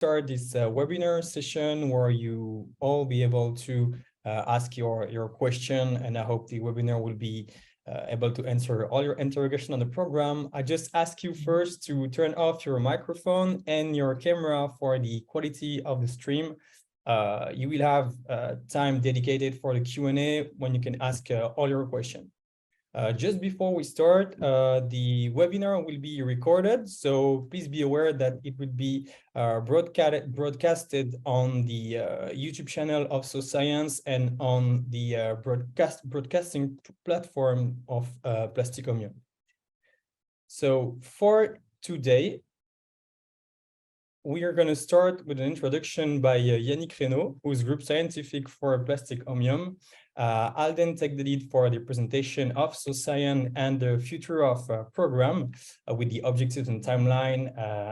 start this webinar session where you all be able to ask your question, and I hope the webinar will be able to answer all your interrogation on the program. I just ask you first to turn off your microphone and your camera for the quality of the stream. You will have time dedicated for the Q&A when you can ask all your questions. Just before we start, the webinar will be recorded, so please be aware that it will be broadcasted on the YouTube channel of SoScience and on the broadcasting platform of Plastic Omnium. So for today, we are going to start with an introduction by Yannick Reynaud, who is Group Scientific for Plastic Omnium. I'll then take the lead for the presentation of SoScience and the future of program with the objectives and timeline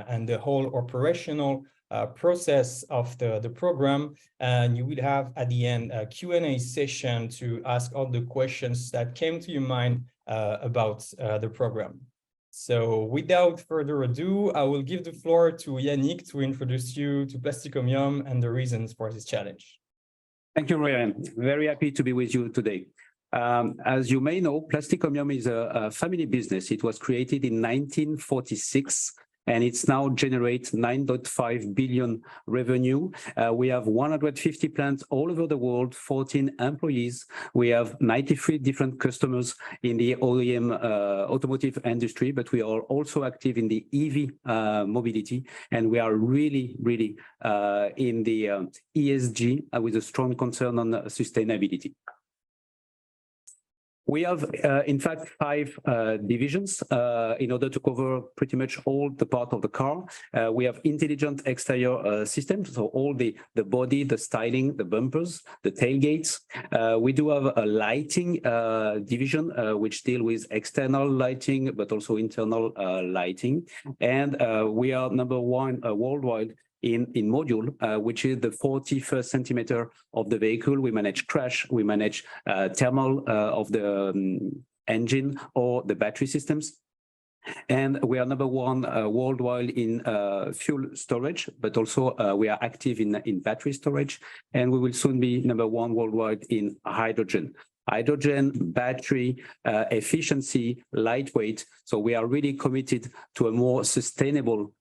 and the whole operational process of the program. And you will have at the end a Q&A session to ask all the questions that came to your mind about the program. So without further ado, I will give the floor to Yannick to introduce you to Plastic Omnium and the reasons for this challenge. Thank you, Ryan. Very happy to be with you today. As you may know, Plastic Omnium is a family business. It was created in 1946, and it's now generates 9.5 billion revenue. We have 150 plants all over the world, 14 employees. We have 93 different customers in the OEM automotive industry, but we are also active in the EV mobility, and we are really in the ESG with a strong concern on sustainability. We have, in fact, 5 divisions in order to cover pretty much all the part of the car. We have intelligent exterior systems, so all the body, the styling, the bumpers, the tailgates. We do have a lighting division, which deal with external lighting, but also internal lighting. And we are #1 worldwide in module, which is the 41st centimeter of the vehicle. We manage crash, we manage thermal of the engine or the battery systems. And we are #1 worldwide in fuel storage, but also we are active in battery storage, and we will soon be #1 worldwide in hydrogen. Hydrogen, battery, efficiency, lightweight. So we are really committed to a more sustainable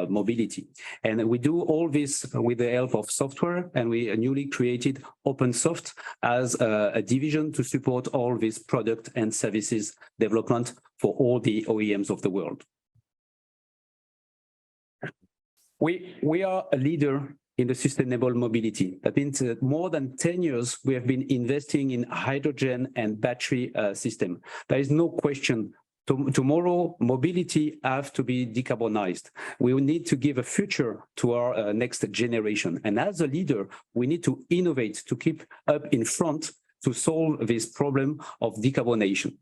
mobility. And we do all this with the help of software, and we newly created OpenSoft as a division to support all this product and services development for all the OEMs of the world. We are a leader in the sustainable mobility. That means that more than 10 years, we have been investing in hydrogen and battery system. There is no question. Tomorrow, mobility have to be decarbonized. We will need to give a future to our next generation. And as a leader, we need to innovate to keep up in front to solve this problem of decarbonation.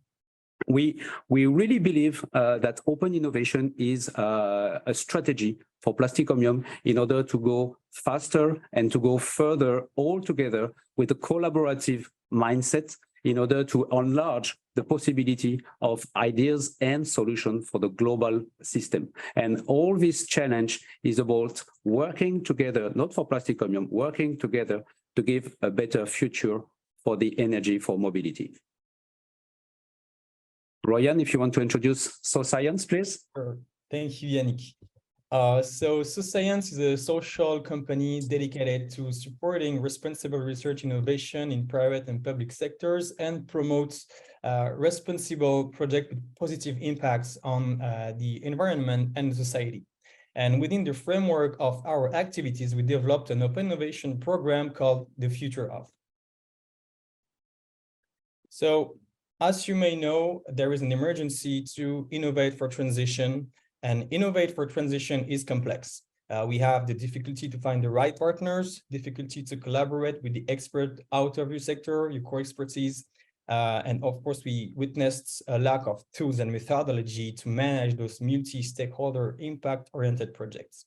We really believe that open innovation is a strategy for Plastic Omnium in order to go faster and to go further all together with a collaborative mindset in order to enlarge the possibility of ideas and solutions for the global system. And all this challenge is about working together, not for Plastic Omnium, working together to give a better future for the energy for mobility. Ryan, if you want to introduce SoScience, please. Sure. Thank you, Yannick. So SoScience is a social company dedicated to supporting responsible research innovation in private and public sectors and promotes responsible projects with positive impacts on the environment and society. And within the framework of our activities, we developed an open innovation program called The Future of. So, as you may know, there is an emergency to innovate for transition, and innovate for transition is complex. We have the difficulty to find the right partners, difficulty to collaborate with the expert out of your sector, your core expertise, and of course, we witnessed a lack of tools and methodology to manage those multi-stakeholder impact-oriented projects.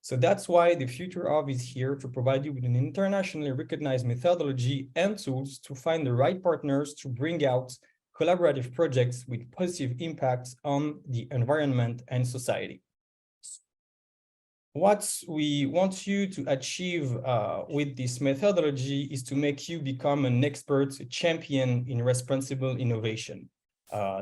So that's why the Future of is here to provide you with an internationally recognized methodology and tools to find the right partners to bring out collaborative projects with positive impacts on the environment and society. What we want you to achieve with this methodology is to make you become an expert, a champion in responsible innovation.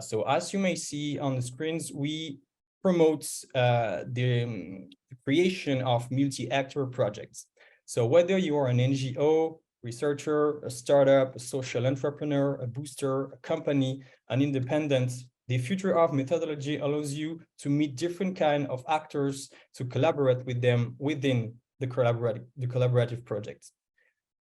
So as you may see on the screens, we promote the creation of multi-actor projects. So whether you are an NGO, researcher, a startup, a social entrepreneur, a booster, a company, an independent, the future of methodology allows you to meet different kinds of actors to collaborate with them within the collaborative projects.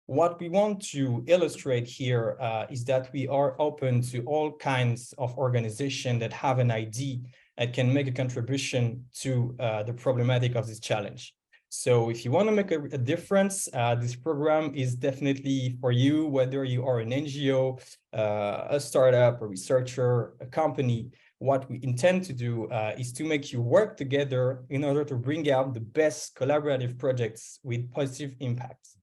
What we want to illustrate here is that we are open to all kinds of organizations that have an idea and can make a contribution to the problematic of this challenge. So if you want to make a difference, this program is definitely for you, whether you are an NGO, a startup, a researcher, a company. What we intend to do is to make you work together in order to bring out the best collaborative projects with positive impacts.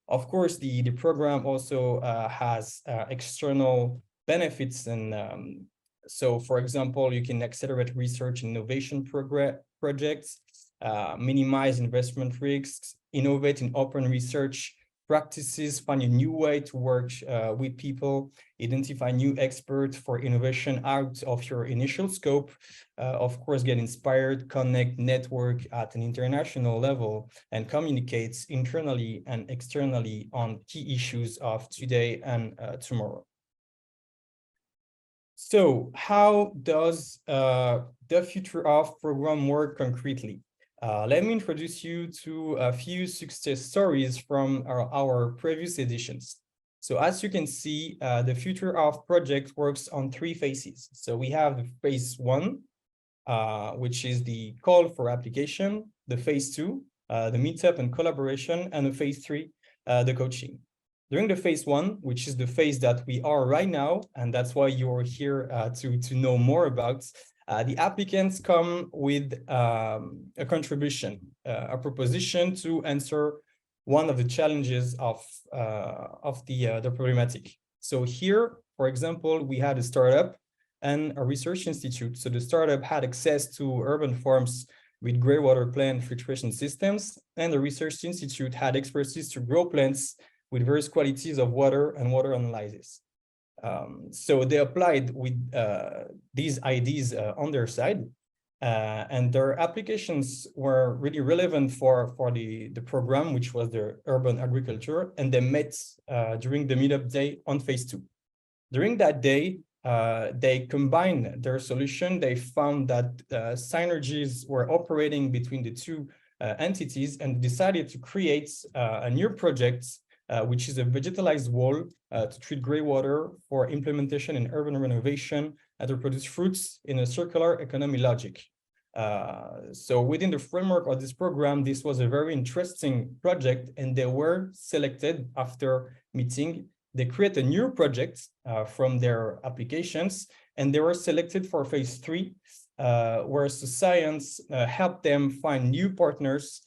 Of course, the program also has external benefits. And so, for example, you can accelerate research and innovation projects, minimize investment risks, innovate in open research practices, find a new way to work with people, identify new experts for innovation out of your initial scope, of course, get inspired, connect, network at an international level, and communicate internally and externally on key issues of today and tomorrow. So how does the future of program work concretely? Let me introduce you to a few success stories from our previous editions. So as you can see, the future of project works on 3 phases. So we have the phase 1, which is the call for application, the phase 2, the meetup and collaboration, and the phase 3, the coaching. During the phase 1, which is the phase that we are right now, and that's why you're here to know more about, the applicants come with a contribution, a proposition to answer one of the challenges of the problematic. So here, for example, we had a startup and a research institute. So the startup had access to urban farms with greywater plant filtration systems, and the research institute had expertise to grow plants with various qualities of water and water analysis. So they applied with these ideas on their side, and their applications were really relevant for the program, which was the urban agriculture, and they met during the meetup day on phase 2. During that day, they combined their solution. They found that synergies were operating between the two entities and decided to create a new project, which is a vegetalized wall to treat greywater for implementation in urban renovation and to produce fruits in a circular economy logic. So within the framework of this program, this was a very interesting project, and they were selected after meeting. They create a new project from their applications, and they were selected for phase 3, where SoScience helped them find new partners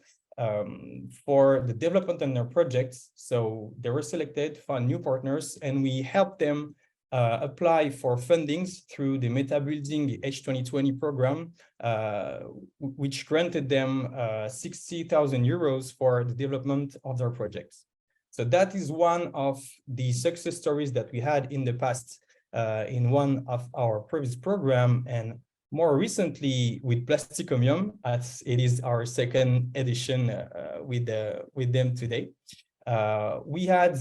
for the development of their projects. So they were selected, found new partners, and we helped them apply for fundings through the Meta Building H2020 program, which granted them 60,000 euros for the development of their projects. So that is one of the success stories that we had in the past in one of our previous program, and more recently with Plastic Omnium, as it is our second edition with them today. We had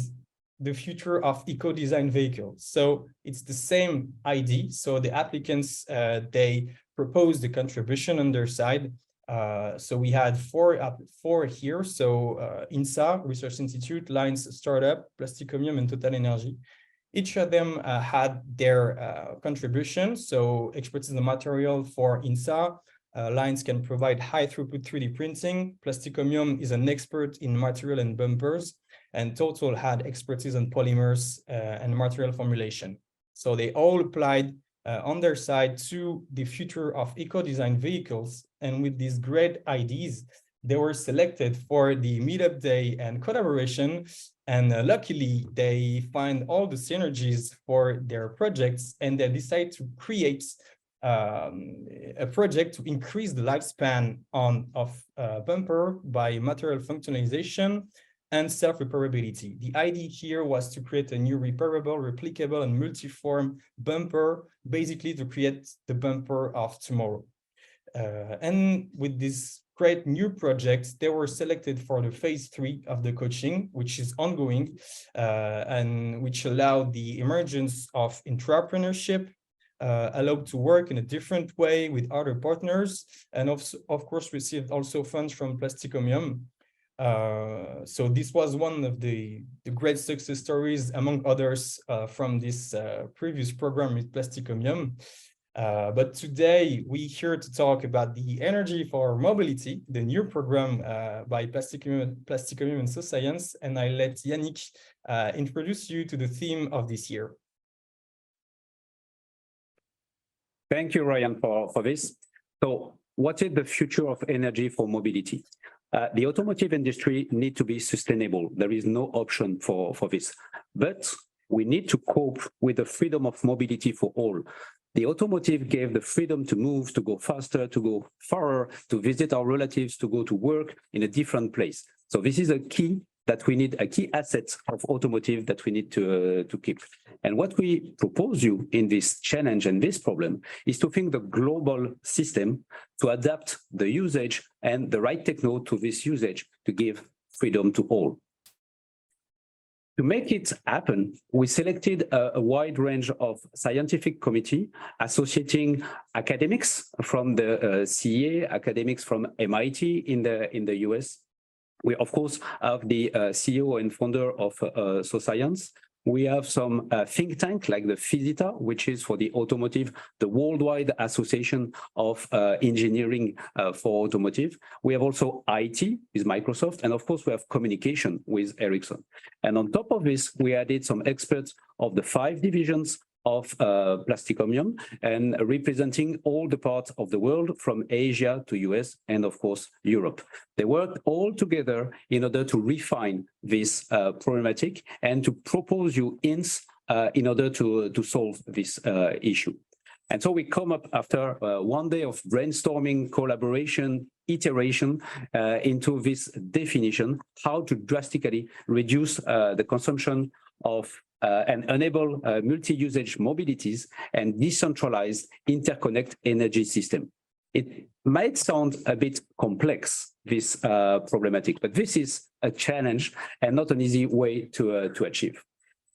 the future of eco-design vehicles. So it's the same idea. So the applicants, they proposed the contribution on their side. So we had four here. So INSA, Research Institute, Lines Startup, Plastic Omnium, and Total Energy. Each of them had their contribution. So expertise in the material for INSA. Lines can provide high throughput 3D printing. Plastic Omnium is an expert in material and bumpers. And Total had expertise in polymers and material formulation. So they all applied on their side to the future of eco-design vehicles. And with these great ideas, they were selected for the meetup day and collaboration. And luckily, they find all the synergies for their projects, and they decide to create a project to increase the lifespan of bumper by material functionalization and self-repairability. The idea here was to create a new repairable, replicable, and multi-form bumper, basically to create the bumper of tomorrow. And with this great new projects, they were selected for the phase 3 of the coaching, which is ongoing, and which allowed the emergence of entrepreneurship, allowed to work in a different way with other partners, and of course received also funds from Plastic Omnium. So this was one of the great success stories, among others, from this previous program with Plastic Omnium. But today we're here to talk about the energy for mobility, the new program by Plastic Omnium and SoScience, and I let Yannick introduce you to the theme of this year. Thank you, Ryan, for this. So what is the future of energy for mobility? The automotive industry needs to be sustainable. There is no option for this. But we need to cope with the freedom of mobility for all. The automotive gave the freedom to move, to go faster, to go farther, to visit our relatives, to go to work in a different place. So this is a key that we need, a key asset of automotive that we need to keep. And what we propose you in this challenge and this problem is to think the global system to adapt the usage and the right techno to this usage to give freedom to all. To make it happen, we selected a wide range of scientific committee associating academics from the CEA, academics from MIT in the US. We, of course, have the CEO and founder of SoScience. We have some think tank like the Physita, which is for the automotive, the worldwide association of engineering for automotive. We have also IT with Microsoft, and of course we have communication with Ericsson. And on top of this, we added some experts of the 5 divisions of Plastic Omnium and representing all the parts of the world from Asia to US and of course Europe. They worked all together in order to refine this problematic and to propose you hints in order to solve this issue. And so we come up after 1 day of brainstorming, collaboration, iteration into this definition, how to drastically reduce the consumption of and enable multi-usage mobilities and decentralized interconnect energy system. It might sound a bit complex, this problematic, but this is a challenge and not an easy way to achieve.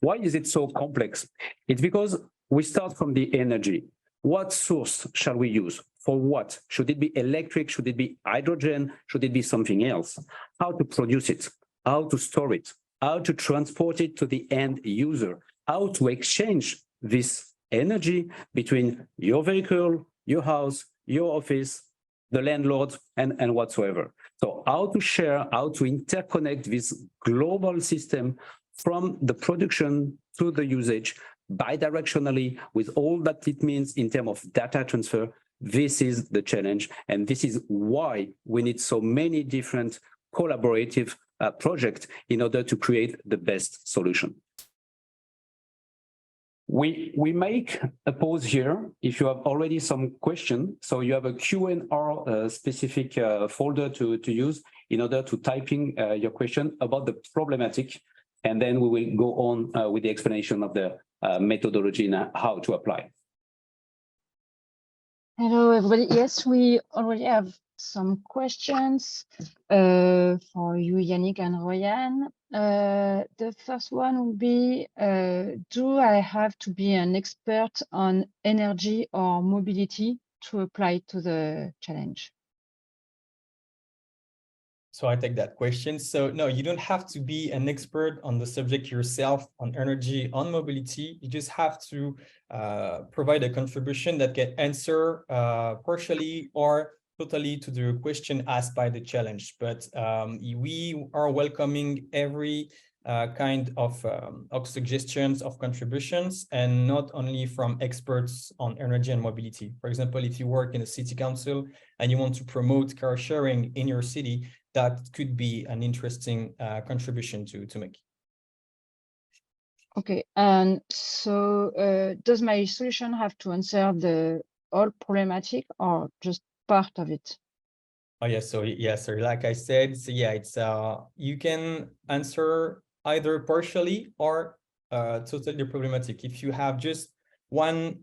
Why is it so complex? It's because we start from the energy. What source shall we use? For what? Should it be electric? Should it be hydrogen? Should it be something else? How to produce it? How to store it? How to transport it to the end user? How to exchange this energy between your vehicle, your house, your office, the landlord, and whatsoever. So how to share, how to interconnect this global system from the production to the usage bidirectionally with all that it means in terms of data transfer. This is the challenge. And this is why we need so many different collaborative projects in order to create the best solution. We make a pause here if you have already some question. So you have a Q&R specific folder to use in order to typing your question about the problematic. And then we will go on with the explanation of the methodology and how to apply. Hello, everybody. Yes, we already have some questions for you, Yannick and Ryan. The first one will be, do I have to be an expert on energy or mobility to apply to the challenge? So I take that question. So no, you don't have to be an expert on the subject yourself, on energy, on mobility. You just have to provide a contribution that can answer partially or totally to the question asked by the challenge. But we are welcoming every kind of suggestions, of contributions, and not only from experts on energy and mobility. For example, if you work in a city council and you want to promote car sharing in your city, that could be an interesting contribution to make. Okay, and so does my solution have to answer the whole problematic or just part of it? Oh yeah, so like I said, so yeah, it's you can answer either partially or totally problematic. If you have just one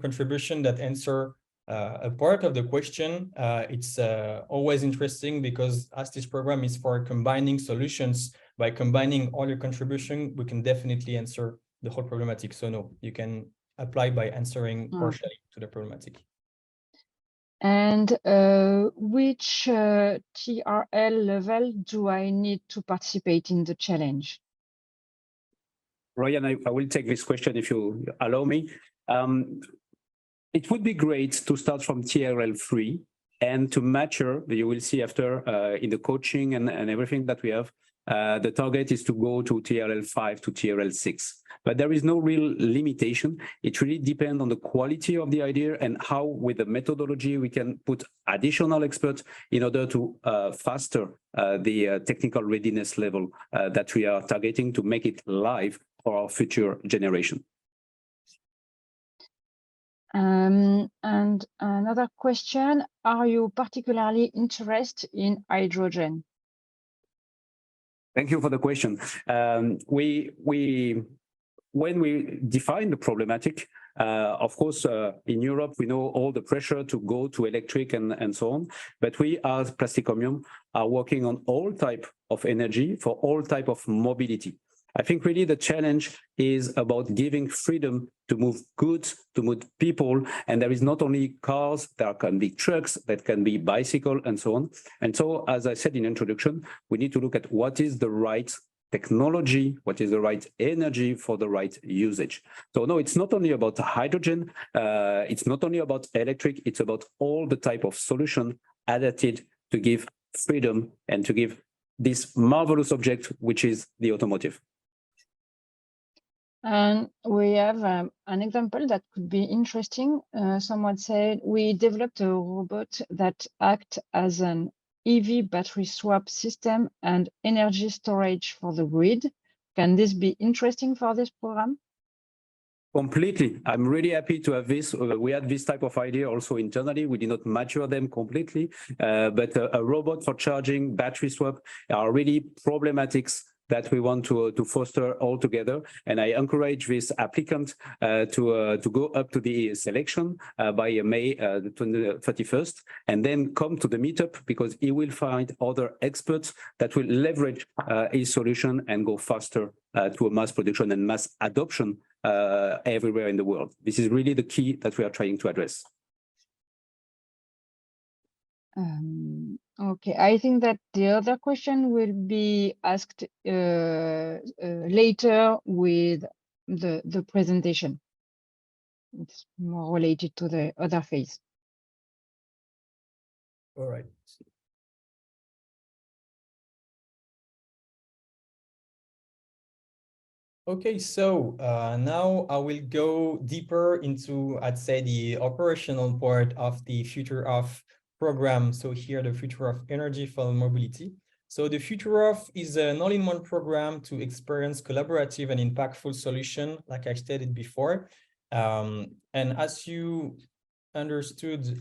contribution that answer a part of the question, it's always interesting, because as this program is for combining solutions, by combining all your contribution, we can definitely answer the whole problematic. So no, you can apply by answering partially to the problematic. And which TRL level do I need to participate in the challenge? Ryan, I will take this question if you allow me. It would be great to start from TRL 3 and to mature. You will see after in the coaching and everything that we have, the target is to go to TRL 5 to TRL 6. But there is no real limitation. It really depends on the quality of the idea and how, with the methodology, we can put additional experts in order to faster the technical readiness level that we are targeting to make it live for our future generation. And another question, are you particularly interested in hydrogen? Thank you for the question. When we define the problematic, of course, in Europe, we know all the pressure to go to electric and so on, but we as Plastic Omnium are working on all type of energy for all type of mobility. I think really the challenge is about giving freedom to move goods, to move people, and there is not only cars, there can be trucks, that can be bicycle and so on. And so, as I said in introduction, we need to look at what is the right technology, what is the right energy for the right usage. So no, it's not only about hydrogen, it's not only about electric, it's about all the type of solution adapted to give freedom and to give this marvelous object, which is the automotive. And we have an example that could be interesting. Someone said, we developed a robot that acts as an EV battery swap system and energy storage for the grid. Can this be interesting for this program? Completely. I'm really happy to have this. We had this type of idea also internally. We did not mature them completely, but a robot for charging, battery swap are really problematics that we want to foster all together. And I encourage this applicant to go up to the selection by May 31st, and then come to the meetup, because he will find other experts that will leverage his solution and go faster to a mass production and mass adoption everywhere in the world. This is really the key that we are trying to address. Okay, I think that the other question will be asked later with the presentation. It's more related to the other phase. All right. Okay, so now I will go deeper into, I'd say, the operational part of the Future of program. So here, the Future of Energy for Mobility. So the Future of is an all-in-one program to experience collaborative and impactful solution, like I stated before. And as you understood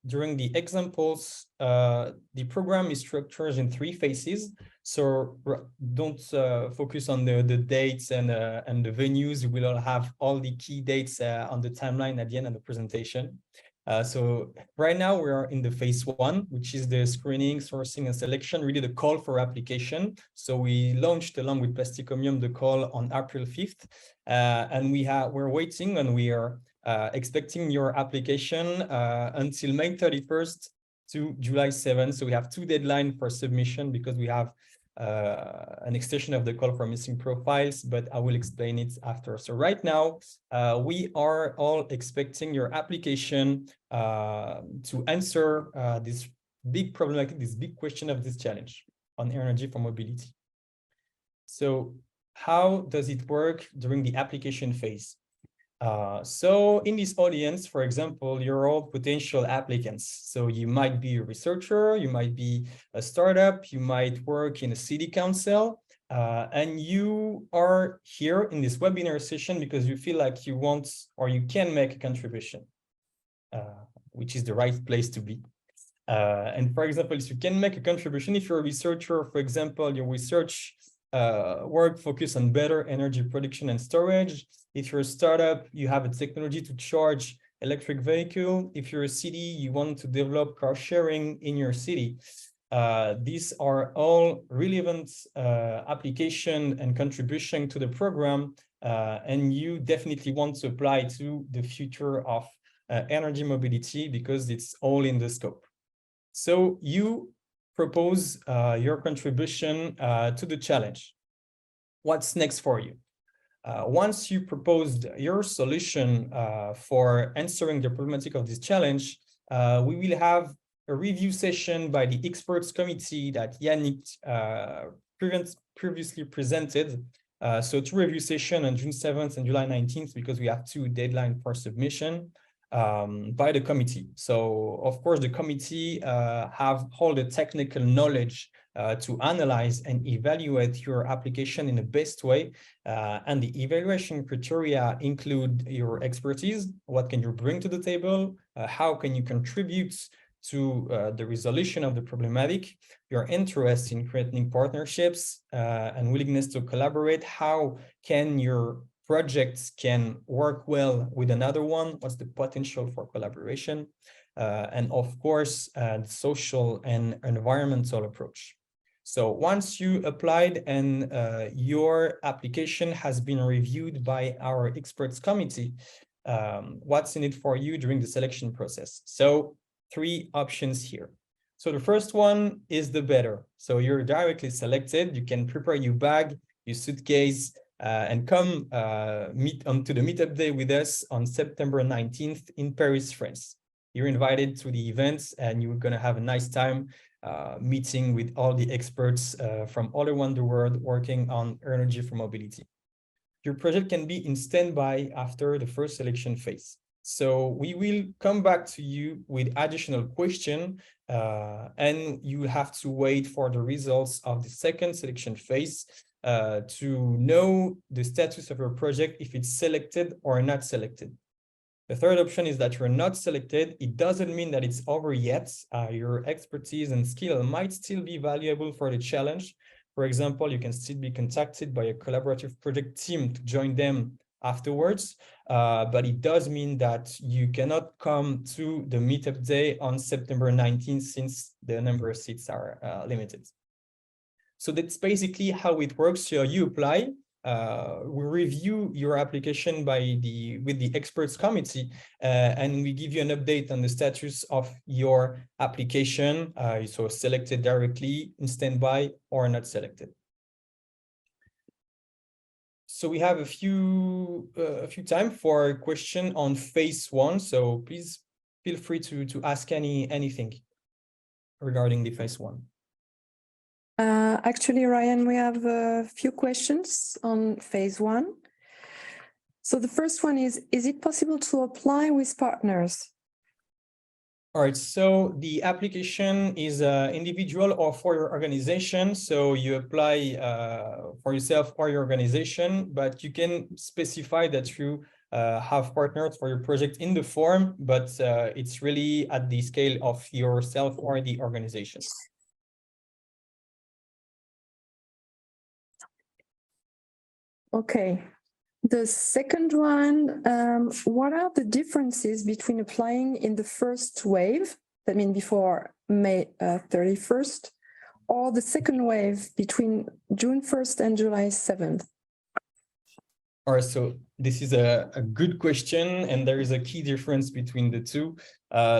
during the examples, the program is structured in 3 phases. So don't focus on the dates and the venues. We will have all the key dates on the timeline at the end of the presentation. So right now we are in the phase 1, which is the screening, sourcing, and selection, really the call for application. So we launched along with Plastic Omnium the call on April 5th, and we're waiting, and we are expecting your application until May 31st to July 7th. So we have 2 deadlines for submission, because we have an extension of the call for missing profiles, but I will explain it after. So right now, we are all expecting your application to answer this big problem, like this big question of this challenge on energy for mobility. So how does it work during the application phase? So in this audience, for example, you're all potential applicants. So you might be a researcher, you might be a startup, you might work in a city council, and you are here in this webinar session because you feel like you want or you can make a contribution, which is the right place to be. And for example, if you can make a contribution, if you're a researcher, for example, your research work focus on better energy production and storage. If you're a startup, you have a technology to charge electric vehicle. If you're a city, you want to develop car sharing in your city. These are all relevant application and contribution to the program, and you definitely want to apply to the future of energy mobility because it's all in the scope. So you propose your contribution to the challenge. What's next for you? Once you proposed your solution for answering the problematic of this challenge, we will have a review session by the experts committee that Yannick previously presented. So two review sessions on June 7th and July 19th, because we have two deadlines for submission by the committee. So of course, the committee have all the technical knowledge to analyze and evaluate your application in the best way. And the evaluation criteria include your expertise. What can you bring to the table? How can you contribute to the resolution of the problematic, your interest in creating partnerships and willingness to collaborate? How can your projects can work well with another one? What's the potential for collaboration? And of course, the social and environmental approach. So once you applied and your application has been reviewed by our experts committee, what's in it for you during the selection process? So three options here. So the first one is the better. So you're directly selected. You can prepare your bag, your suitcase, and come meet onto the meetup day with us on September 19th in Paris, France. You're invited to the event and you're going to have a nice time meeting with all the experts from all around the world working on energy for mobility. Your project can be in standby after the first selection phase. So we will come back to you with additional questions, and you have to wait for the results of the second selection phase to know the status of your project, if it's selected or not selected. The third option is that you're not selected. It doesn't mean that it's over yet. Your expertise and skill might still be valuable for the challenge. For example, you can still be contacted by a collaborative project team to join them afterwards, but it does mean that you cannot come to the meetup day on September 19th since the number of seats are limited. So that's basically how it works. So you apply, we review your application with the experts committee, and we give you an update on the status of your application. So selected directly, in standby, or not selected. So we have a few time for a question on phase one. So please feel free to ask anything regarding the phase one. Actually, Ryan, we have a few questions on phase one. So the first one is it possible to apply with partners? All right, so the application is individual or for your organization. So you apply for yourself or your organization, but you can specify that you have partners for your project in the form, but it's really at the scale of yourself or the organization. Okay. The second one, what are the differences between applying in the first wave, that means before May 31st, or the second wave between June 1st and July 7th? All right, so this is a good question, and there is a key difference between the two.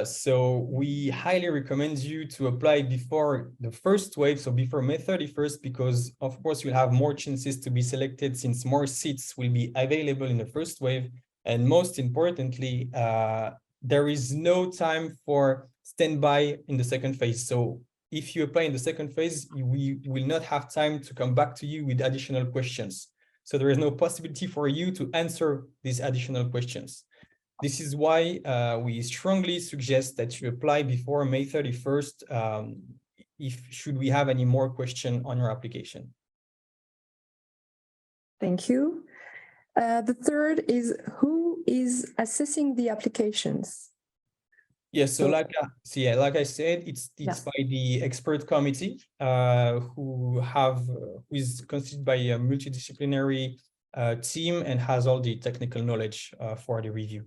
So we highly recommend you to apply before the first wave, so before May 31st, because of course you'll have more chances to be selected since more seats will be available in the first wave. And most importantly, there is no time for standby in the second phase. So if you apply in the second phase, we will not have time to come back to you with additional questions. So there is no possibility for you to answer these additional questions. This is why we strongly suggest that you apply before May 31st, should we have any more question on your application. Thank you. The third is who is assessing the applications? Yes, so like I said, it's by the expert committee who is constituted by a multidisciplinary team and has all the technical knowledge for the review.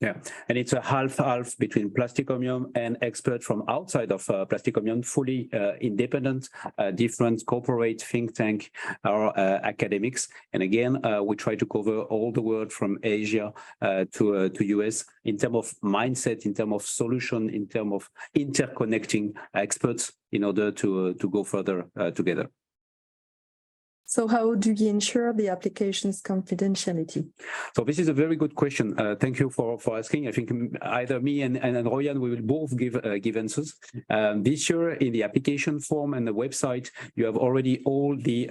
Yeah, and it's a half-half between Plastic Omnium and experts from outside of Plastic Omnium, fully independent, different corporate think tank or academics. And again, we try to cover all the world from Asia to US in terms of mindset, in terms of solution, in terms of interconnecting experts in order to go further together. So how do you ensure the application's confidentiality? So this is a very good question. Thank you for asking. I think either me and Royan, we will both give answers. This year in the application form and the website, you have already all the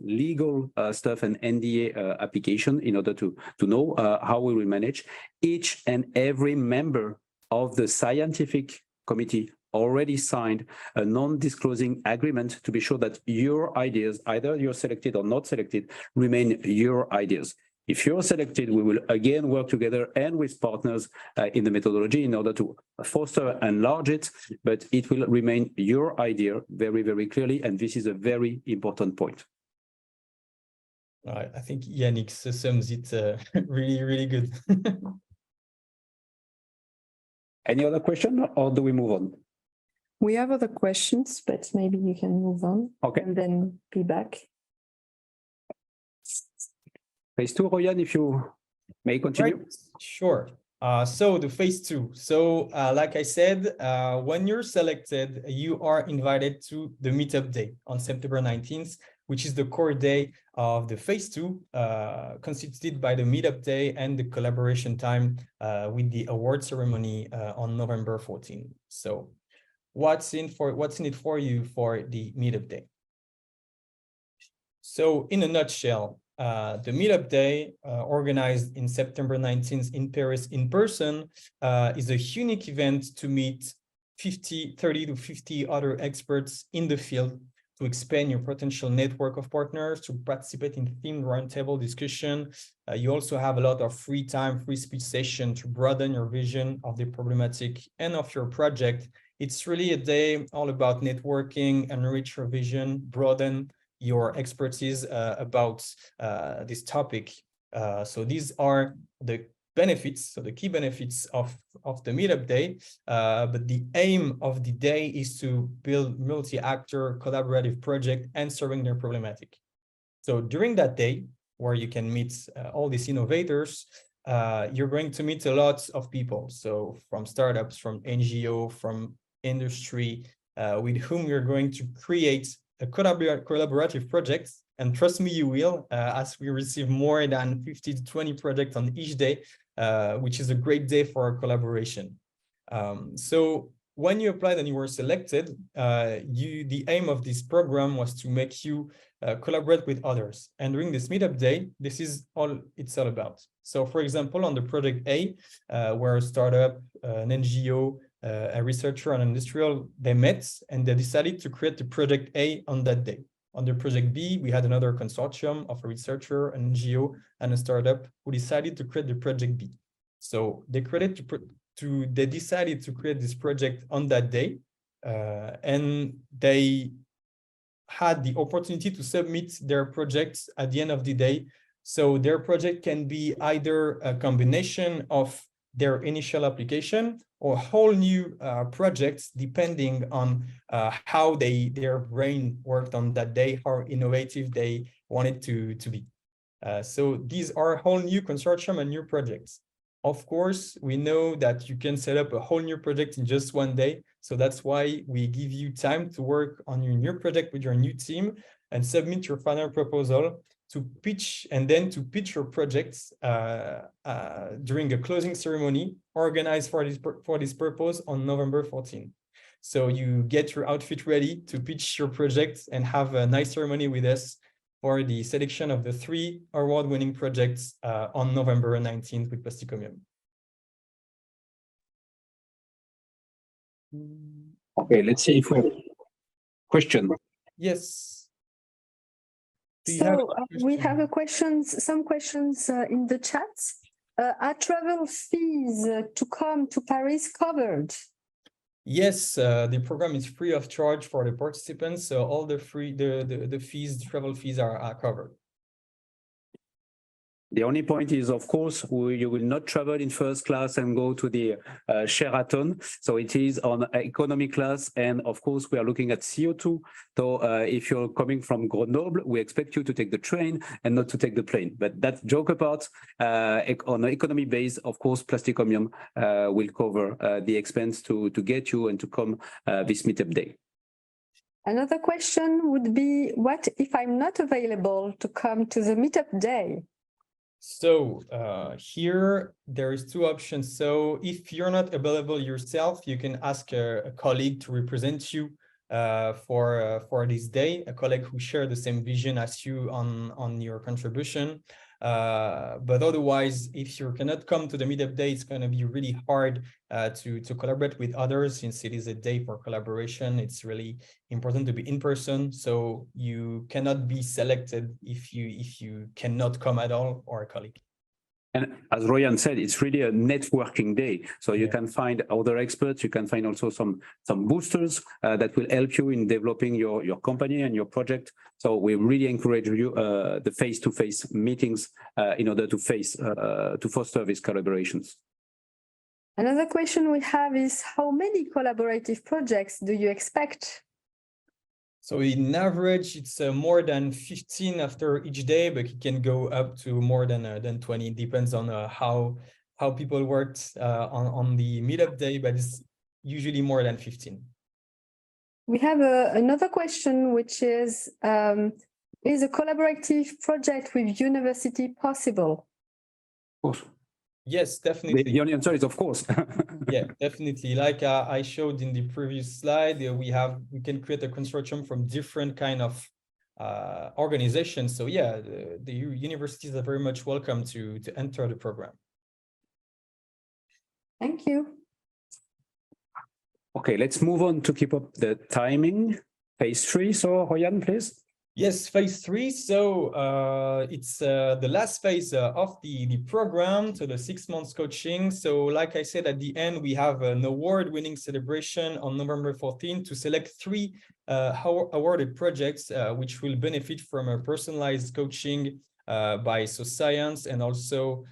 legal stuff and NDA application in order to know how we will manage. Each and every member of the scientific committee already signed a non-disclosing agreement to be sure that your ideas, either you're selected or not selected, remain your ideas. If you're selected, we will again work together and with partners in the methodology in order to foster and enlarge it, but it will remain your idea very, very clearly, and this is a very important point. I think Yannick sums it really, really good. Any other question, or do we move on? We have other questions, but maybe you can move on. Okay. And then be back. Phase 2, Royan, if you may continue. Right. Sure. So the phase 2. So like I said, when you're selected, you are invited to the meetup day on September 19th, which is the core day of the phase 2, constituted by the meetup day and the collaboration time with the award ceremony on November 14th. So what's in it for you for the meetup day? So in a nutshell, the meetup day organized in September 19th in Paris in person is a unique event to meet 30 to 50 other experts in the field, to expand your potential network of partners, to participate in themed roundtable discussion. You also have a lot of free time, free speech session to broaden your vision of the problematic and of your project. It's really a day all about networking, enrich your vision, broaden your expertise about this topic. So these are the benefits, so the key benefits of the meetup day. But the aim of the day is to build multi-actor collaborative project answering their problematic. So during that day, where you can meet all these innovators, you're going to meet a lot of people. So from startups, from NGO, from industry, with whom you're going to create a collaborative project. And trust me, you will, as we receive more than 50 to 20 projects on each day, which is a great day for our collaboration. So when you applied and you were selected, the aim of this program was to make you collaborate with others. And during this meetup day, this is all it's all about. So for example, on the project A, where a startup, an NGO, a researcher and industrial, they met and they decided to create the project A on that day. On the project B, we had another consortium of a researcher, an NGO, and a startup who decided to create the project B. So they decided to create this project on that day, and they had the opportunity to submit their projects at the end of the day. So their project can be either a combination of their initial application or whole new projects, depending on how their brain worked on that day, how innovative they wanted to be. So these are whole new consortium and new projects. Of course, we know that you can set up a whole new project in just one day. So that's why we give you time to work on your new project with your new team and submit your final proposal to pitch, and then to pitch your projects during a closing ceremony organized for this purpose on November 14th. So you get your outfit ready to pitch your project and have a nice ceremony with us for the selection of the 3 award-winning projects on November 19th with Plastic Omnium. Okay, let's see if we have a question. Yes. Do you have So we have some questions in the chat. Are travel fees to come to Paris covered? Yes, the program is free of charge for the participants, so all the fees, travel fees are covered. The only point is, of course, you will not travel in first class and go to the Sheraton. So it is on economy class. And of course, we are looking at CO2. So if you're coming from Grenoble, we expect you to take the train and not to take the plane. But that joke apart, on an economy base, of course, Plastic Omnium will cover the expense to get you and to come this meetup day. Another question would be, what if I'm not available to come to the meetup day? So here there is two options. So if you're not available yourself, you can ask a colleague to represent you for this day, a colleague who share the same vision as you on your contribution. But otherwise, if you cannot come to the meetup day, it's going to be really hard to collaborate with others, since it is a day for collaboration. It's really important to be in person, so you cannot be selected if you cannot come at all, or a colleague. And as Royan said, it's really a networking day. So you can find other experts, you can find also some boosters that will help you in developing your company and your project. So we really encourage you the face-to-face meetings in order to foster these collaborations. Another question we have is, how many collaborative projects do you expect? So in average, it's more than 15 after each day, but it can go up to more than 20. It depends on how people worked on the meetup day, but it's usually more than 15. We have another question, which is a collaborative project with university possible? Of course. Yes, definitely. The only answer is of course. Yeah, definitely. Like I showed in the previous slide, we can create a consortium from different kind of organizations. So yeah, the universities are very much welcome to enter the program. Thank you. Okay, let's move on to keep up the timing. Phase 3. So Royan, please. Yes, phase 3. So it's the last phase of the program, so the 6 months coaching. So like I said, at the end, we have an award-winning celebration on November 14th to select 3 awarded projects, which will benefit from a personalized coaching by SoScience and also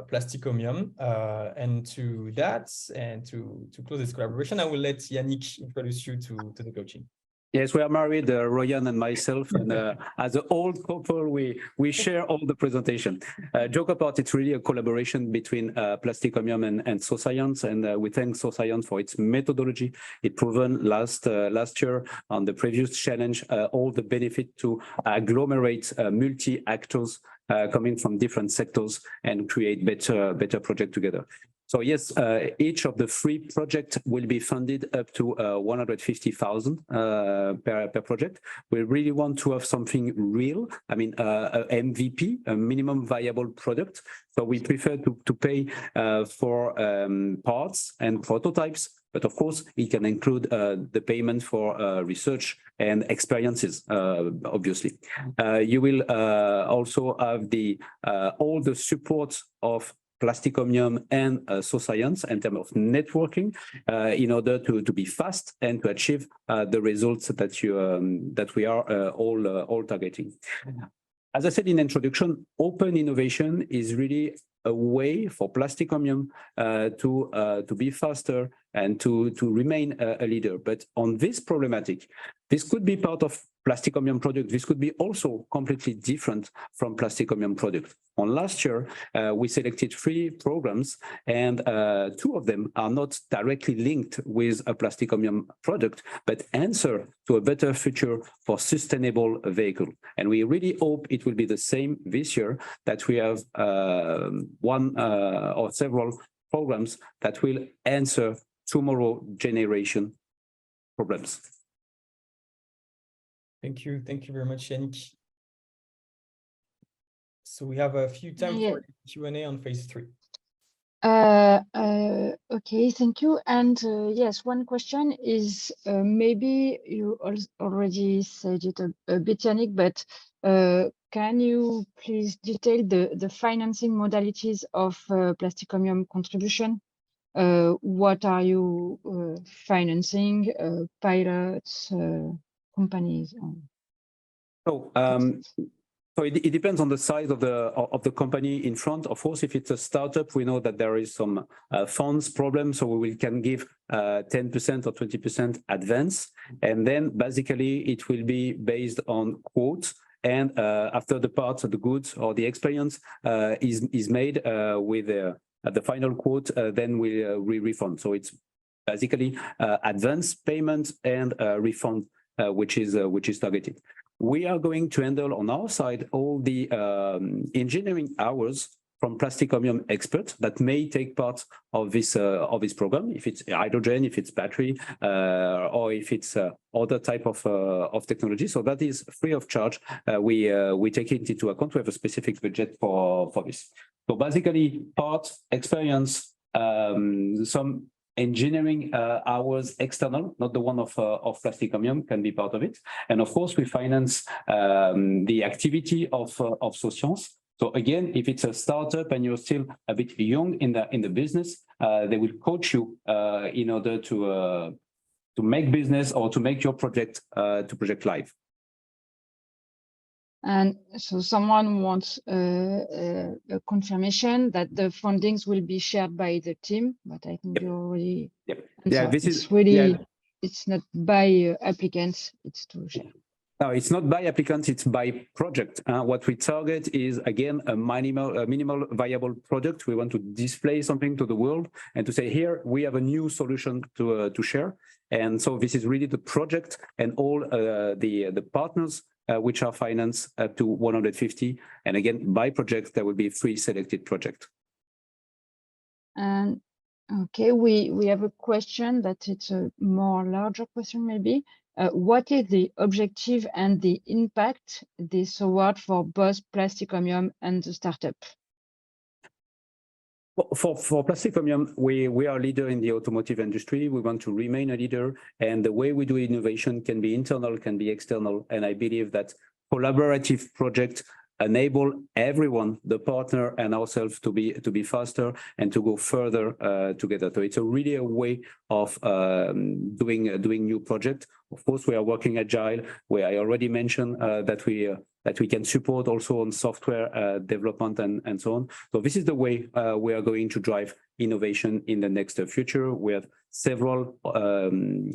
Plastic Omnium. And to that, and to close this collaboration, I will let Yannick introduce you to the coaching. Yes, we are married, Royan and myself, and as an old couple, we share all the presentation. Joke apart, it's really a collaboration between Plastic Omnium and SoScience, and we thank SoScience for its methodology. It proven last year on the previous challenge all the benefit to agglomerate multi-actors coming from different sectors and create better project together. So yes, each of the 3 projects will be funded up to 150,000 per project. We really want to have something real. I mean, a MVP, a minimum viable product. So we prefer to pay for parts and prototypes, but of course, it can include the payment for research and experiences, obviously. You will also have all the support of Plastic Omnium and SoScience in terms of networking in order to be fast and to achieve the results that we are all targeting. As I said in introduction, open innovation is really a way for Plastic Omnium to be faster and to remain a leader. But on this problematic, this could be part of Plastic Omnium product. This could be also completely different from Plastic Omnium product. On last year, we selected 3 programs, and 2 of them are not directly linked with a Plastic Omnium product, but answer to a better future for sustainable vehicle. And we really hope it will be the same this year, that we have one or several programs that will answer tomorrow generation problems. Thank you very much, Yannick. So we have a few time for Q&A on phase 3. Okay, thank you. And yes, one question is maybe you already said it a bit, Yannick, but can you please detail the financing modalities of Plastic Omnium contribution? What are you financing? Pilots, companies? So, so it depends on the size of the company in front. Of course, if it's a startup, we know that there is some funds problem, so we can give 10% or 20% advance, and then basically it will be based on quotes. And after the parts of the goods or the experience is made with the final quote, then we refund. So it's basically advance payment and refund, which is targeted. We are going to handle on our side all the engineering hours from Plastic Omnium experts that may take part of this program, if it's hydrogen, if it's battery, or if it's other type of technology. So that is free of charge. We take it into account. We have a specific budget for this. So basically, part experience, some engineering hours external, not the one of Plastic Omnium, can be part of it. And of course, we finance the activity of SoScience. So again, if it's a startup and you're still a bit young in the business, they will coach you in order to make business or to make your project live. And so someone wants a confirmation that the fundings will be shared by the team, but I think you already. Yep. Yeah, this it's is really, yeah. It's not by applicants, it's to share. No, it's not by applicants, it's by project. What we target is, again, a minimal viable product. We want to display something to the world and to say, here, we have a new solution to share. And so this is really the project and all the partners which are financed up to 150. And again, by project, there will be 3 selected projects. And okay, we have a question that it's a more larger question maybe. What is the objective and the impact this award for both Plastic Omnium and the startup? For Plastic Omnium, we are a leader in the automotive industry. We want to remain a leader, and the way we do innovation can be internal, can be external. And I believe that collaborative projects enable everyone, the partner and ourselves, to be faster and to go further together. So it's really a way of doing new projects. Of course, we are working agile, where I already mentioned that we can support also on software development and so on. So this is the way we are going to drive innovation in the next future. We have several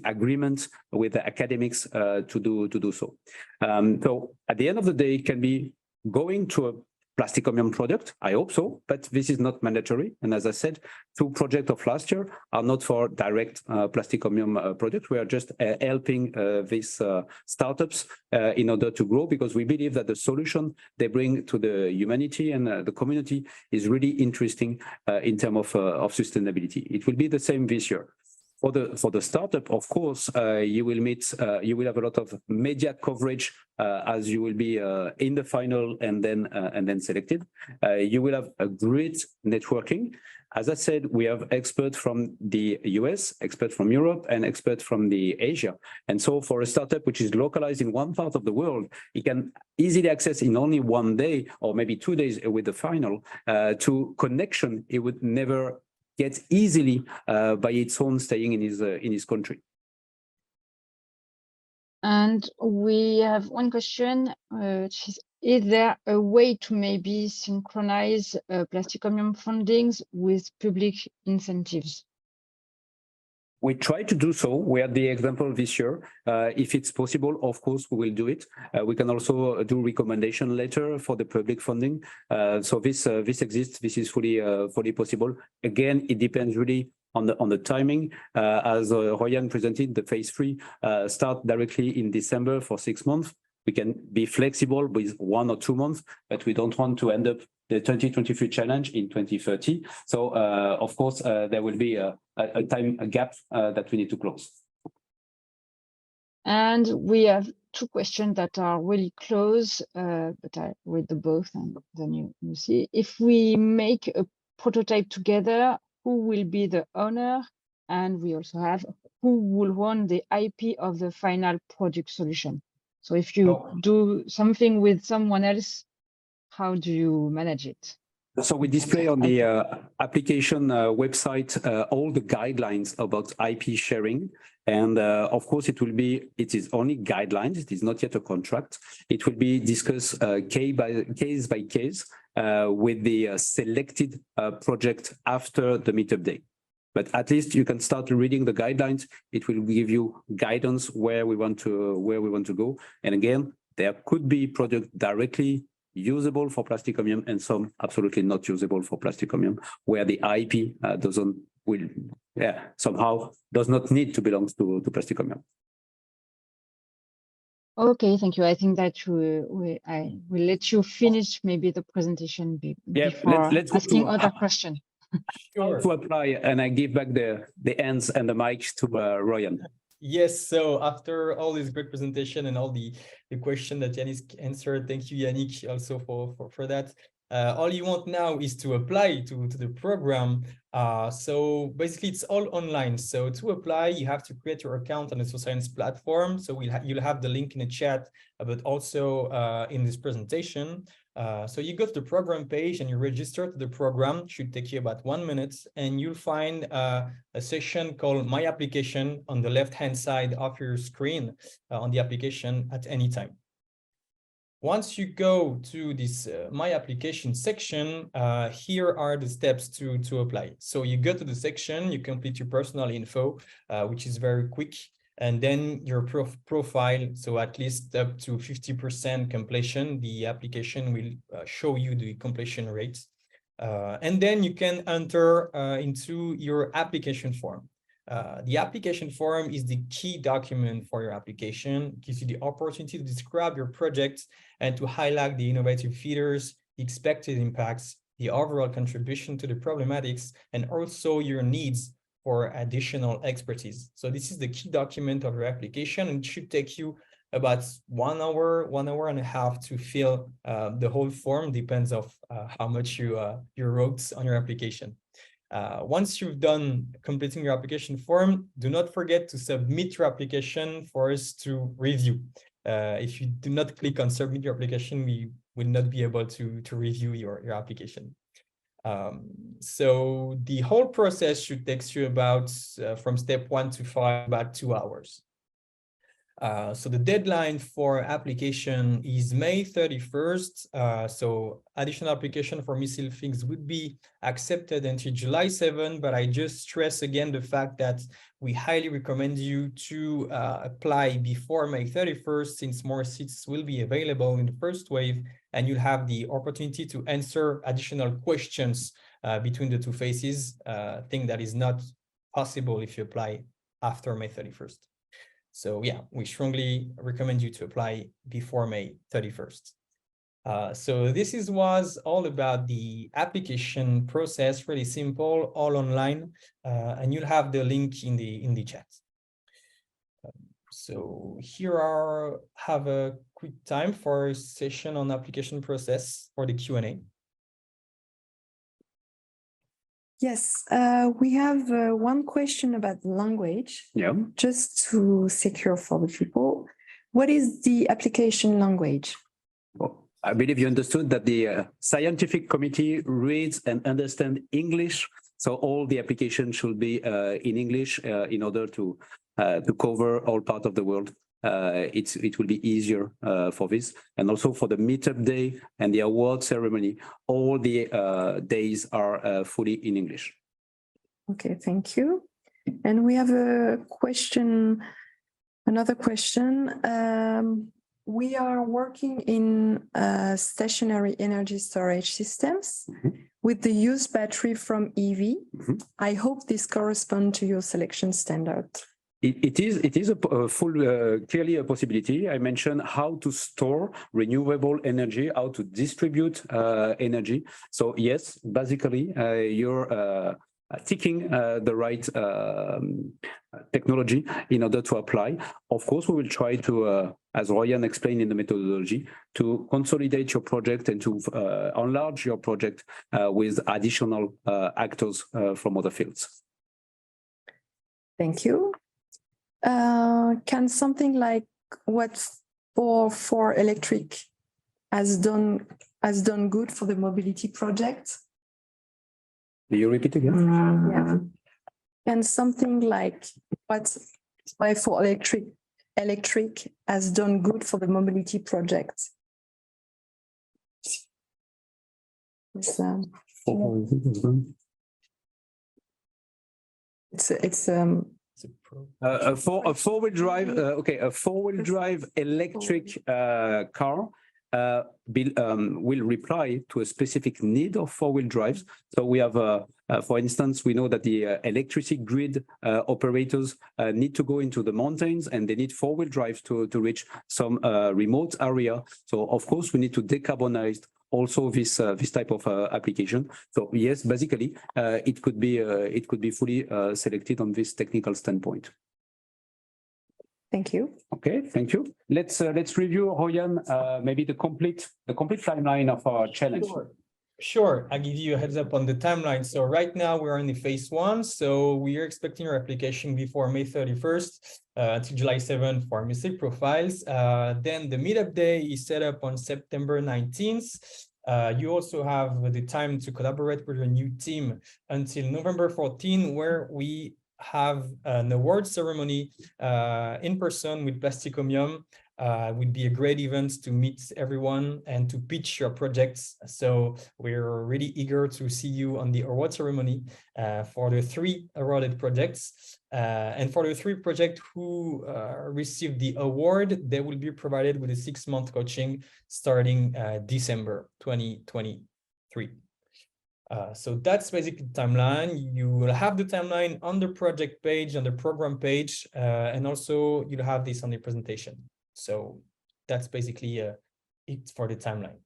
agreements with the academics to do so. So at the end of the day, it can be going to a Plastic Omnium product, I hope so, but this is not mandatory. And as I said, 2 projects of last year are not for direct Plastic Omnium product. We are just helping these startups in order to grow, because we believe that the solution they bring to the humanity and the community is really interesting in terms of sustainability. It will be the same this year. For the startup, of course, you will have a lot of media coverage as you will be in the final and then selected. You will have a great networking. As I said, we have experts from the US, experts from Europe, and experts from the Asia. And so for a startup which is localized in one part of the world, it can easily access in only 1 day or maybe 2 days with the final to connection it would never get easily by its own staying in his country. And we have one question, which is there a way to maybe synchronize Plastic Omnium fundings with public incentives? We try to do so. We had the example this year. If it's possible, of course, we will do it. We can also do recommendation letter for the public funding. So this exists. This is fully possible. Again, it depends really on the timing. As Royan presented, the phase 3 start directly in December for 6 months. We can be flexible with 1 or 2 months, but we don't want to end up the 2023 challenge in 2030. So, of course, there will be a time gap that we need to close. And we have 2 questions that are really close, but I read the both and then you see. If we make a prototype together, who will be the owner, and we also have who will own the IP of the final product solution. So if you do something with someone else, how do you manage it? So we display on the application website all the guidelines about IP sharing. And of course, it is only guidelines. It is not yet a contract. It will be discussed case by case with the selected project after the meetup day. But at least you can start reading the guidelines. It will give you guidance where we want to go. And again, there could be products directly usable for Plastic Omnium and some absolutely not usable for Plastic Omnium, where the IP somehow does not need to belong to Plastic Omnium. Okay, thank you. I think that I will let you finish maybe the presentation before let's go asking to other questions. Sure. To apply, and I give back the hands and the mic to Ryan. Yes, so after all this great presentation and all the question that Yannick answered, thank you, Yannick, also for that. All you want now is to apply to the program. So basically, it's all online. So to apply, you have to create your account on the SoScience platform. So you'll have the link in the chat, but also in this presentation. So you go to the program page and you register to the program. It should take you about 1 minute, and you'll find a section called My Application on the left-hand side of your screen on the application at any time. Once you go to this My Application section, here are the steps to apply. So you go to the section, you complete your personal info, which is very quick, and then your profile. So at least up to 50% completion, the application will show you the completion rate. And then you can enter into your application form. The application form is the key document for your application. It gives you the opportunity to describe your project and to highlight the innovative features, the expected impacts, the overall contribution to the problematics, and also your needs for additional expertise. So this is the key document of your application, and it should take you about 1 hour, 1.5 hours to fill the whole form. Depends of how much you wrote on your application. Once you've done completing your application form, do not forget to submit your application for us to review. If you do not click on submit your application, we will not be able to review your application. So the whole process should take you about from step 1 to 5, about 2 hours. So the deadline for application is May 31st. So additional application for missile things would be accepted until July 7, but I just stress again the fact that we highly recommend you to apply before May 31st, since more seats will be available in the first wave, and you'll have the opportunity to answer additional questions between the two phases, thing that is not possible if you apply after May 31st. So yeah, we strongly recommend you to apply before May 31st. So this was all about the application process, really simple, all online, and you'll have the link in the chat. So here have a quick time for a session on application process for the Q&A. Yes, we have one question about language. Yeah. Just to secure for the people. What is the application language? Well, I believe you understood that the scientific committee reads and understands English. So all the applications should be in English in order to cover all parts of the world. It will be easier for this, and also for the meetup day and the award ceremony, all the days are fully in English. Okay, thank you. And we have a question, another question. We are working in stationary energy storage systems with the used battery from EV. I hope this corresponds to your selection standard. It is a full, clearly a possibility. I mentioned how to store renewable energy, how to distribute energy. So yes, basically your ticking the right technology in order to apply. Of course, we will try to, as Ryan explained in the methodology, to consolidate your project and to enlarge your project with additional actors from other fields. Thank you. Can something like what for electric has done good for the mobility project? Do you repeat again? Yeah. And something like what for electric has done good for the mobility project? It's a four-wheel drive. Okay, a four-wheel drive electric car will reply to a specific need of four-wheel drives. So we have, for instance, we know that the electricity grid operators need to go into the mountains and they need four-wheel drives to reach some remote area. So of course we need to decarbonize also this type of application. So yes, basically it could be fully selected on this technical standpoint. Thank you. Okay, thank you. Let's review, Ryan, maybe the complete timeline of our challenge. Sure, I'll give you a heads up on the timeline. So right now we're in the phase 1. So we are expecting our application before May 31st to July 7th for mistake profiles. Then the meetup day is set up on September 19th. You also have the time to collaborate with your new team until November 14, where we have an award ceremony in person with Plastic Omnium. Would be a great event to meet everyone and to pitch your projects. So we're really eager to see you on the award ceremony for the 3 awarded projects. And for the 3 projects who received the award, they will be provided with a 6-month coaching starting December 2023. So that's basically the timeline. You will have the timeline on the project page, on the program page, and also you'll have this on the presentation. So that's basically it for the timeline.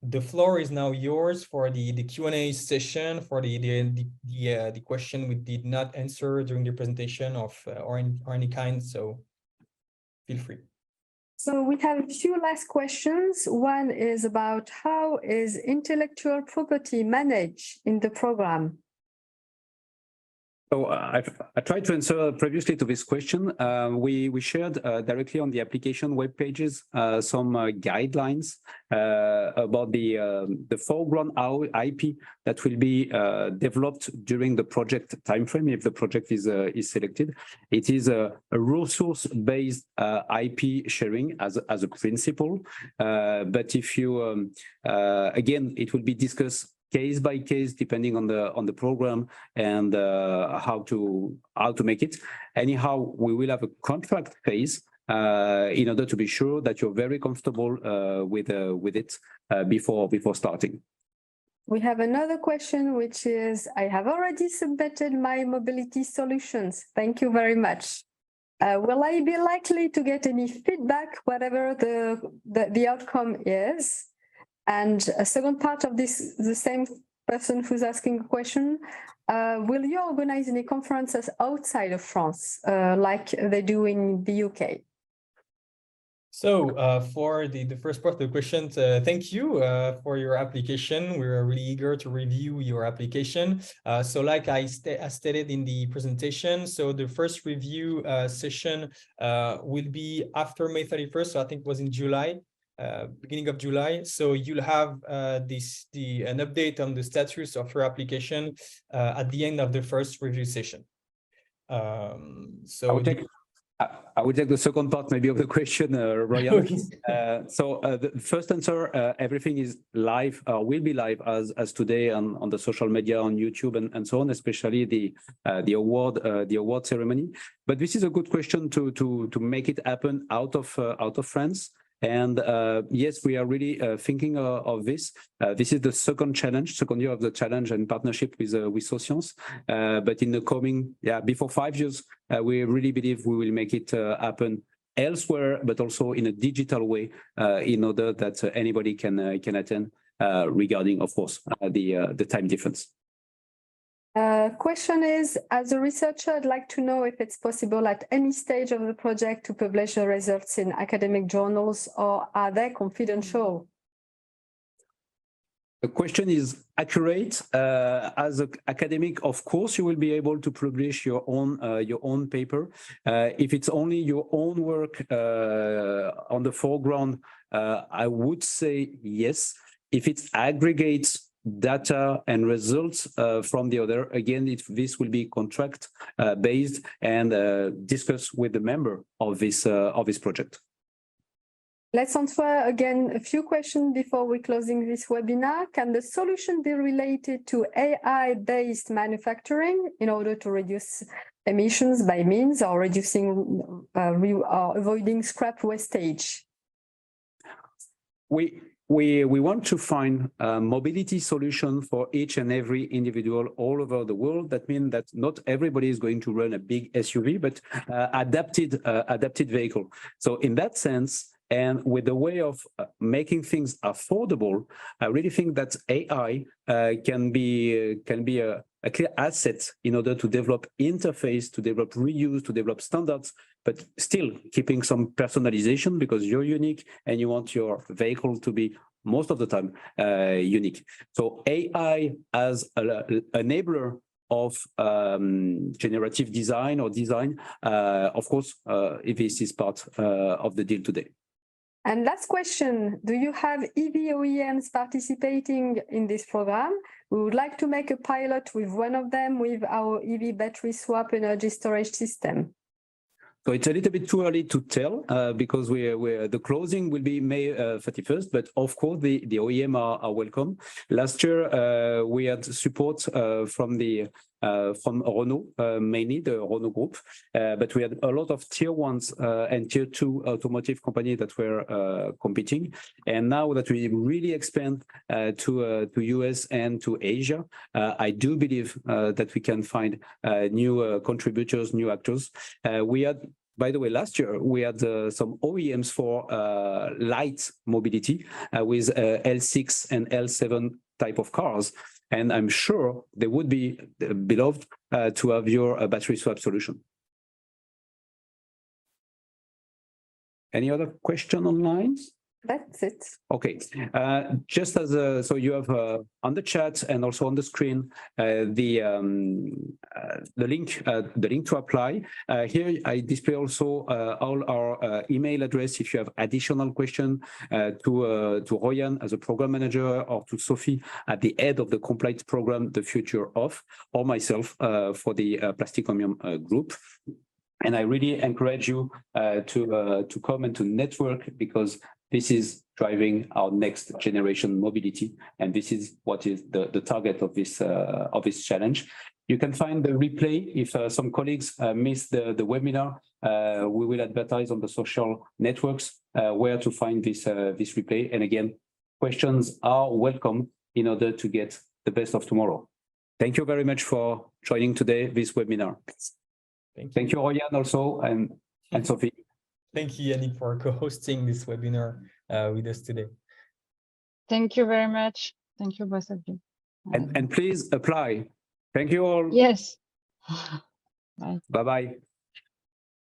The floor is now yours for the Q&A session, for the question we did not answer during the presentation or any kind. So feel free. So we have a few last questions. One is about how is intellectual property managed in the program? So I tried to answer previously to this question. We shared directly on the application web pages some guidelines about the foreground IP that will be developed during the project timeframe if the project is selected. It is a resource-based IP sharing as a principle, but if you again, it will be discussed case by case, depending on the program and how to make it. Anyhow, we will have a contract phase in order to be sure that you're very comfortable with it before starting. We have another question, which is, I have already submitted my mobility solutions. Thank you very much. Will I be likely to get any feedback, whatever the outcome is? And a second part of this, the same person who's asking a question, will you organize any conferences outside of France, like they do in the UK? So for the first part of the question, thank you for your application. We're really eager to review your application. So like I stated in the presentation, so the first review session will be after May 31st. So I think it was in July. Beginning of July, so you'll have an update on the status of your application at the end of the first review session. So I would take the second part maybe of the question, Ryan. Okay. So the first answer, everything is live, will be live as today on the social media, on YouTube and so on, especially the award ceremony. But this is a good question to make it happen out of France. And yes, we are really thinking of this. This is the second year of the challenge and partnership with SoScience. But in the coming, before 5 years, we really believe we will make it happen elsewhere, but also in a digital way, in order that anybody can attend regarding, of course, the time difference. Question is, as a researcher, I'd like to know if it's possible at any stage of the project to publish the results in academic journals, or are they confidential? The question is accurate. As an academic, of course, you will be able to publish your own paper. If it's only your own work on the foreground, I would say yes. If it aggregates data and results from the other, again, this will be contract based and discussed with the member of this project. Let's answer again a few questions before we're closing this webinar. Can the solution be related to AI-based manufacturing in order to reduce emissions by means or reducing or avoiding scrap wastage? We want to find a mobility solution for each and every individual all over the world. That means that not everybody is going to run a big SUV, but adapted vehicle. So in that sense, and with the way of making things affordable, I really think that AI can be a clear asset in order to develop interface, to develop reuse, to develop standards, but still keeping some personalization because you're unique and you want your vehicle to be most of the time unique. So AI as an enabler of generative design or design, of course, if this is part of the deal today. And last question, do you have EV OEMs participating in this program? We would like to make a pilot with one of them with our EV battery swap energy storage system. So it's a little bit too early to tell because the closing will be May 31st, but of course the OEM are welcome. Last year we had support from Renault, mainly the Renault group, but we had a lot of tier ones and tier two automotive companies that were competing. And now that we really expand to US and to Asia, I do believe that we can find new contributors, new actors. We had, by the way, last year we had some OEMs for light mobility with L6 and L7 type of cars. And I'm sure they would be beloved to have your battery swap solution. Any other question online? That's it. Okay, just as so you have on the chat and also on the screen the link to apply. Here I display also all our email address if you have additional question to Royan as a program manager or to Sophie at the head of the compliance program, the future of, or myself for the Plastic Omnium group. And I really encourage you to come and to network because this is driving our next generation mobility, and this is what is the target of this challenge. You can find the replay if some colleagues missed the webinar. We will advertise on the social networks where to find this replay. And again, questions are welcome in order to get the best of tomorrow. Thank you very much for joining today this webinar. Thank you, Royan, also, and Sophie. Thank you, Yannick, for co-hosting this webinar with us today. Thank you very much. Thank you, both of you. And please apply. Thank you all. Yes. Bye. Bye-bye.